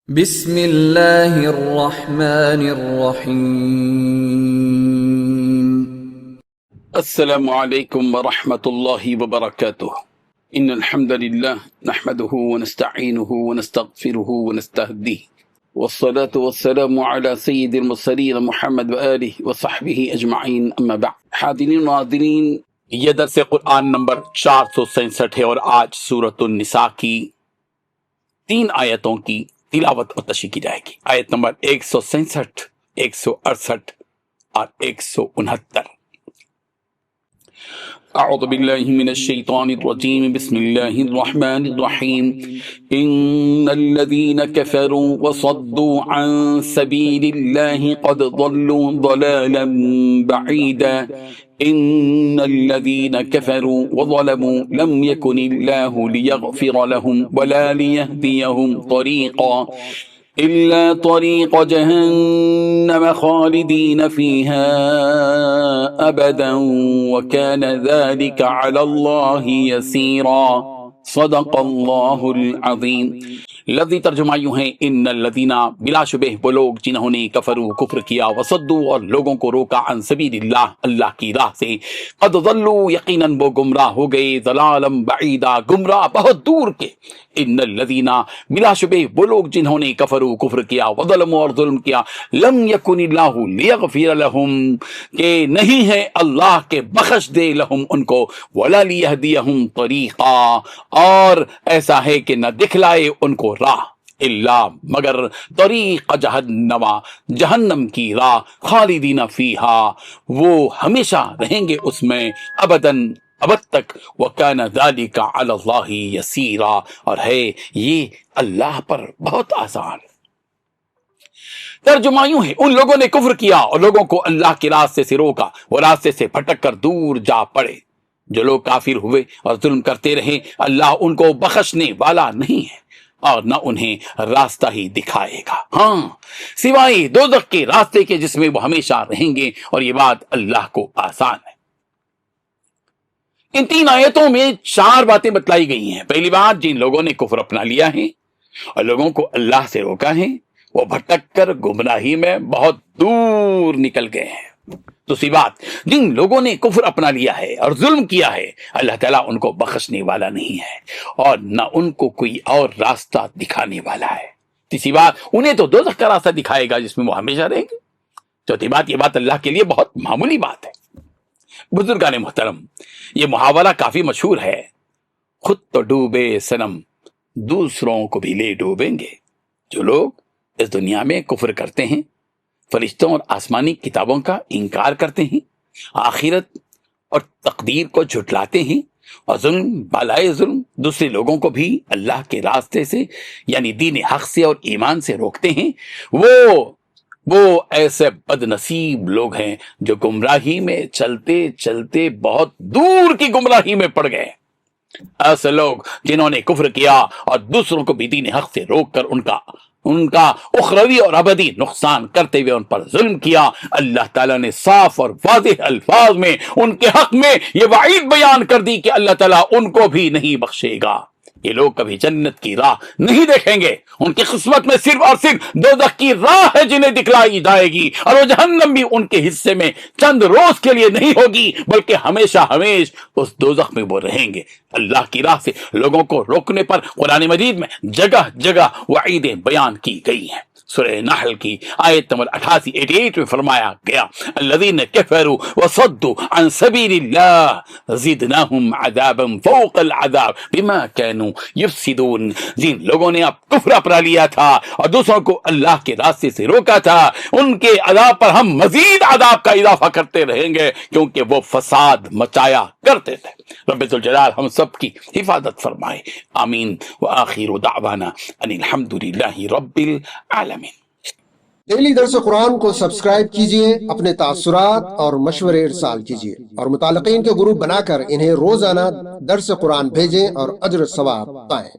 بسم اللہ الرحمن الرحیم۔ السلام علیکم ورحمۃ اللہ وبرکاتہ۔ ان الحمد للہ نحمده ونستعینه ونستغفره ونستهدیه والصلاة والسلام على سید المرسلین محمد وآلہ وصحبہ اجمعین، اما بعد۔ حاضرین و ناظرین، یہ درس قرآن نمبر 467 ہے اور آج سورۃ النساء کی 3 آیتوں کی تلاوت اور تشریح کی جائے گی۔ آیت نمبر 167، 168 اور 169۔ اعوذ باللہ من الشیطان الرجیم، بسم اللہ الرحمن الرحیم۔ ان الذین کفروا وصدوا عن سبیل اللہ قد ضلوا ضلالا بعیدا۔ ان الذین کفروا وظلموا لم یکن اللہ لیغفر لهم ولا لیہدیہم طریقا إلا طريق جهنم خالدين فيها أبدا وكان ذلك على الله يسيرا۔ صدق اللہ العظیم۔ لفظی ترجمہ یوں ہے، ان الذین، بلا شبہ وہ لوگ جنہوں نے کفر کیا، وصدوا اور لوگوں کو روکا، عن سبیل اللہ اللہ کی راہ سے، قد ضلوا یقیناً وہ گمراہ ہو گئے، ضلالا بعیدا گمراہ بہت دور کے۔ ان الذین، بلا شبہ وہ لوگ جنہوں نے کفر کیا، وظلموا اور ظلم کیا، لم یکن اللہ لیغفر لهم کہ نہیں ہے اللہ کے بخش دے، لہم ان کو، ولا لیہدیہم طریقا اور ایسا ہے کہ نہ دکھلائے ان کو راہ، الا مگر طریق جہنم کی راہ، خالدین فیہا وہ ہمیشہ رہیں گے اس میں، ابداً ابد تک، وَكَانَ ذَلِكَ عَلَى اللَّهِ يَسِيرًا اور ہے یہ اللہ پر بہت آسان۔ ترجمہ یوں ہے، ان لوگوں نے کفر کیا اور لوگوں کو اللہ کے راستے سے روکا، وہ راستے سے بھٹک کر دور جا پڑے۔ جو لوگ کافر ہوئے اور ظلم کرتے رہے، اللہ ان کو بخشنے والا نہیں ہے اور نہ انہیں راستہ ہی دکھائے گا، ہاں سوائے دوزخ کے راستے کے جس میں وہ ہمیشہ رہیں گے، اور یہ بات اللہ کو آسان ہے۔ ان 3 آیتوں میں 4 باتیں بتلائی گئی ہیں۔ پہلی بات، جن لوگوں نے کفر اپنا لیا ہے اور لوگوں کو اللہ سے روکا ہے، وہ بھٹک کر گمراہی میں بہت دور نکل گئے ہیں۔ دوسری بات، جن لوگوں نے کفر اپنا لیا ہے اور ظلم کیا ہے، اللہ تعالیٰ ان کو بخشنے والا نہیں ہے اور نہ ان کو کوئی اور راستہ دکھانے والا ہے۔ تیسری بات، انہیں تو دوزخ کا راستہ دکھائے گا جس میں وہ ہمیشہ رہیں گے۔ چوتھی بات، یہ بات اللہ کے لیے بہت معمولی بات ہے۔ بزرگان محترم، یہ محاورہ کافی مشہور ہے، خود تو ڈوبے صنم دوسروں کو بھی لے ڈوبیں گے۔ جو لوگ اس دنیا میں کفر کرتے ہیں، فرشتوں اور آسمانی کتابوں کا انکار کرتے ہیں، آخرت اور تقدیر کو جھٹلاتے ہیں، اور ظلم بالائے ظلم دوسرے لوگوں کو بھی اللہ کے راستے سے یعنی دین حق سے اور ایمان سے روکتے ہیں، وہ ایسے بد نصیب لوگ ہیں جو گمراہی میں چلتے چلتے بہت دور کی گمراہی میں پڑ گئے۔ ایسے لوگ جنہوں نے کفر کیا اور دوسروں کو بھی دین حق سے روک کر ان کا اخروی اور ابدی نقصان کرتے ہوئے ان پر ظلم کیا، اللہ تعالیٰ نے صاف اور واضح الفاظ میں ان کے حق میں یہ وعید بیان کر دی کہ اللہ تعالیٰ ان کو بھی نہیں بخشے گا۔ یہ لوگ کبھی جنت کی راہ نہیں دیکھیں گے، ان کی قسمت میں صرف اور صرف دوزخ کی راہ ہے جنہیں دکھلائی جائے گی، اور وہ جہنم بھی ان کے حصے میں چند روز کے لیے نہیں ہوگی بلکہ ہمیشہ ہمیش اس دوزخ میں وہ رہیں گے۔ اللہ کی راہ سے لوگوں کو روکنے پر قرآن مجید میں جگہ جگہ وعیدیں بیان کی گئی ہیں۔ سورہ نحل کی آیت نمبر 88 میں فرمایا گیا، الذین کفروا وصدوا عن سبیل اللہ زدناہم عذابا فوق العذاب بما كانوا یفسدون۔ جن لوگوں نے اب کفر اپنا لیا تھا اور دوسروں کو اللہ کے راستے سے روکا تھا، ان کے عذاب پر ہم مزید عذاب کا اضافہ کرتے رہیں گے کیونکہ وہ فساد مچایا کرتے تھے۔ رب ذوالجلال ہم سب کی حفاظت فرمائے، آمین۔ وآخر دعوانا ان الحمد للہ رب العالمین۔ ڈیلی درس قرآن کو سبسکرائب کیجئے، اپنے تاثرات اور مشورے ارسال کیجئے، اور متعلقین کے گروپ بنا کر انہیں روزانہ درس قرآن بھیجیں اور اجر ثواب پائیں۔